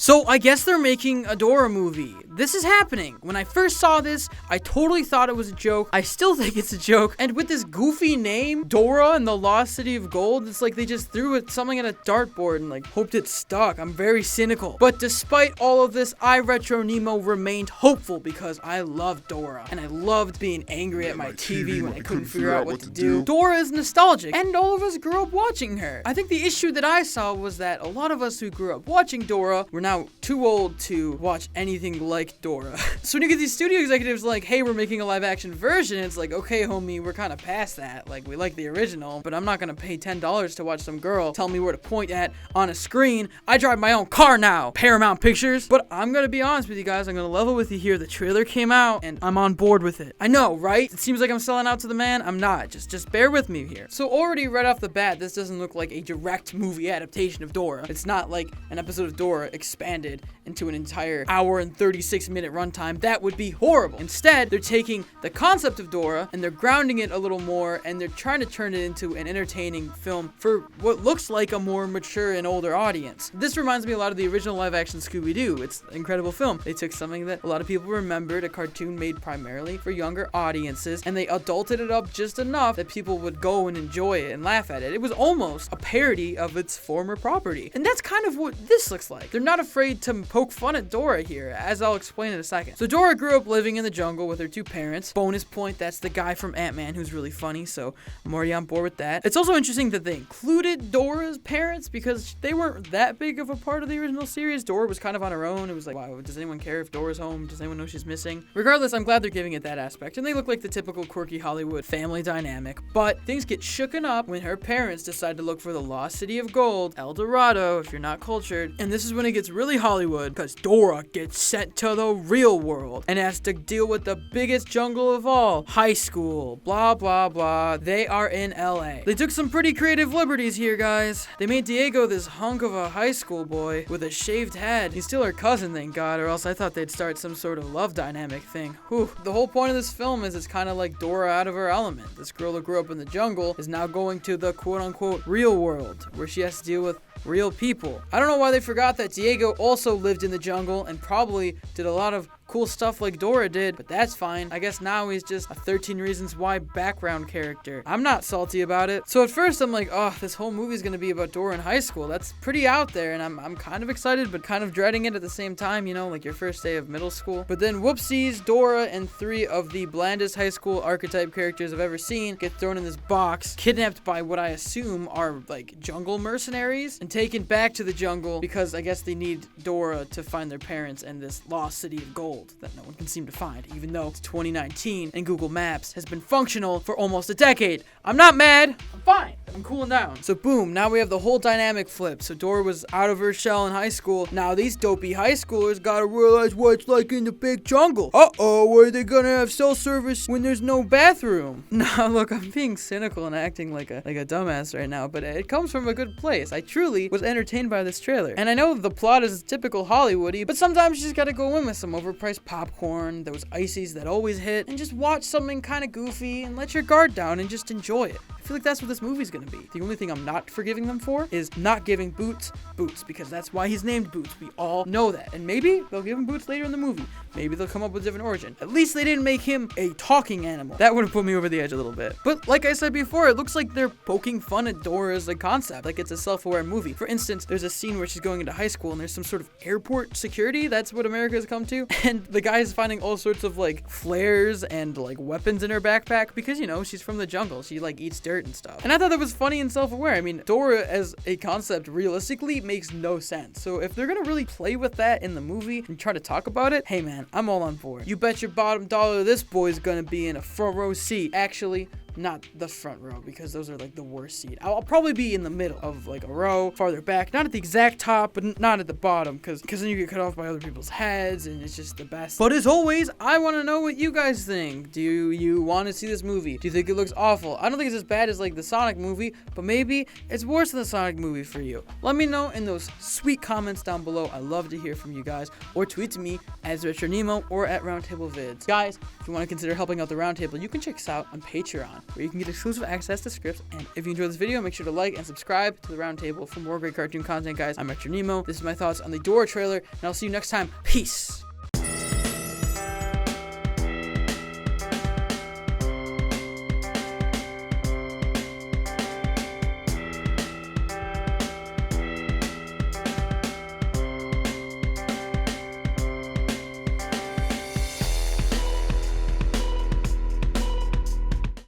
So I guess they're making a Dora movie. This is happening. When I first saw this, I totally thought it was a joke. I still think it's a joke. And with this goofy name, Dora and the Lost City of Gold, it's like they just threw something at a dartboard and like hoped it stuck. I'm very cynical. But despite all of this, I, Retro Nemo, remained hopeful because I loved Dora. And I loved being angry at my TV when I couldn't figure out what to do. Dora is nostalgic, and all of us grew up watching her. I think the issue that I saw was that a lot of us who grew up watching Dora were now too old to watch anything like Dora. So when you get these studio executives like, hey, we're making a live action version, it's like, okay, homie, we're kind of past that. Like, we like the original, but I'm not gonna pay $10 to watch some girl tell me where to point at on a screen. I drive my own car now, Paramount Pictures. But I'm gonna be honest with you guys, I'm gonna level with you here. The trailer came out, and I'm on board with it. I know, right? It seems like I'm selling out to the man. I'm not. Just bear with me here. So already right off the bat, this doesn't look like a direct movie adaptation of Dora. It's not like an episode of Dora expanded into an entire hour and 36-minute runtime. That would be horrible. Instead, they're taking the concept of Dora and they're grounding it a little more, and they're trying to turn it into an entertaining film for what looks like a more mature and older audience. This reminds me a lot of the original live-action Scooby-Doo. It's an incredible film. They took something that a lot of people remembered, a cartoon made primarily for younger audiences, and they adulted it up just enough that people would go and enjoy it and laugh at it. It was almost a parody of its former property. And that's kind of what this looks like. They're not afraid to poke fun at Dora here, as I'll explain in a second. So Dora grew up living in the jungle with her two parents. Bonus point, that's the guy from Ant-Man who's really funny, so I'm already on board with that. It's also interesting that they included Dora's parents because they weren't that big of a part of the original series. Dora was kind of on her own. It was like, wow, does anyone care if Dora's home? Does anyone know she's missing? Regardless, I'm glad they're giving it that aspect, and they look like the typical quirky Hollywood family dynamic. But things get shooken up when her parents decide to look for the Lost City of Gold, El Dorado, if you're not cultured. And this is when it gets really Hollywood, because Dora gets sent to the real world and has to deal with the biggest jungle of all, high school, blah, blah, blah. They are in LA. They took some pretty creative liberties here, guys. They made Diego this hunk of a high school boy with a shaved head. He's still her cousin, thank God, or else I thought they'd start some sort of love dynamic thing. Whew. The whole point of this film is it's kind of like Dora out of her element. This girl who grew up in the jungle is now going to the quote-unquote real world, where she has to deal with real people. I don't know why they forgot that Diego also lived in the jungle and probably did a lot of cool stuff like Dora did, but that's fine. I guess now he's just a 13 Reasons Why background character. I'm not salty about it. So at first I'm like, oh, this whole movie's gonna be about Dora in high school. That's pretty out there, and I'm kind of excited, but kind of dreading it at the same time, you know, like your first day of middle school. But then whoopsies, Dora and three of the blandest high school archetype characters I've ever seen get thrown in this box, kidnapped by what I assume are like jungle mercenaries, and taken back to the jungle because I guess they need Dora to find their parents and this lost city of gold that no one can seem to find, even though it's 2019 and Google Maps has been functional for almost a decade. I'm not mad. I'm fine. I'm cooling down. So boom, now we have the whole dynamic flip. So Dora was out of her shell in high school. Now these dopey high schoolers gotta realize what it's like in the big jungle. Uh-oh, are they gonna have cell service when there's no bathroom? Now look, I'm being cynical and acting like a dumbass right now, but it comes from a good place. I truly was entertained by this trailer. And I know the plot is typical Hollywoody, but sometimes you just gotta go in with some overpriced popcorn, those ices that always hit, and just watch something kind of goofy and let your guard down and just enjoy it. I feel like that's what this movie's gonna be. The only thing I'm not forgiving them for is not giving Boots, because that's why he's named Boots. We all know that. And maybe they'll give him Boots later in the movie. Maybe they'll come up with a different origin. At least they didn't make him a talking animal. That would have put me over the edge a little bit. But like I said before, it looks like they're poking fun at Dora as a concept, like it's a self-aware movie. For instance, there's a scene where she's going into high school and there's some sort of airport security. That's what America has come to. And the guy's finding all sorts of like flares and like weapons in her backpack because, you know, she's from the jungle. She like eats dirt and stuff. And I thought that was funny and self-aware. I mean, Dora as a concept realistically makes no sense. So if they're gonna really play with that in the movie and try to talk about it, hey man, I'm all on board. You bet your bottom dollar this boy's gonna be in a front row seat. Actually, not the front row, because those are like the worst seat. I'll probably be in the middle of like a row farther back, not at the exact top, but not at the bottom, because then you get cut off by other people's heads and it's just the best. But as always, I want to know what you guys think. Do you want to see this movie? Do you think it looks awful? I don't think it's as bad as like the Sonic movie, but maybe it's worse than the Sonic movie for you. Let me know in those sweet comments down below. I love to hear from you guys, or tweet to me as Retro Nemo or at Roundtable Vids. Guys, if you want to consider helping out the Roundtable, you can check us out on Patreon. where you can get exclusive access to scripts. And if you enjoyed this video, make sure to like and subscribe to the Roundtable for more great cartoon content, guys. I'm Extra Nemo. This is my thoughts on the Dora trailer, and I'll see you next time. Peace.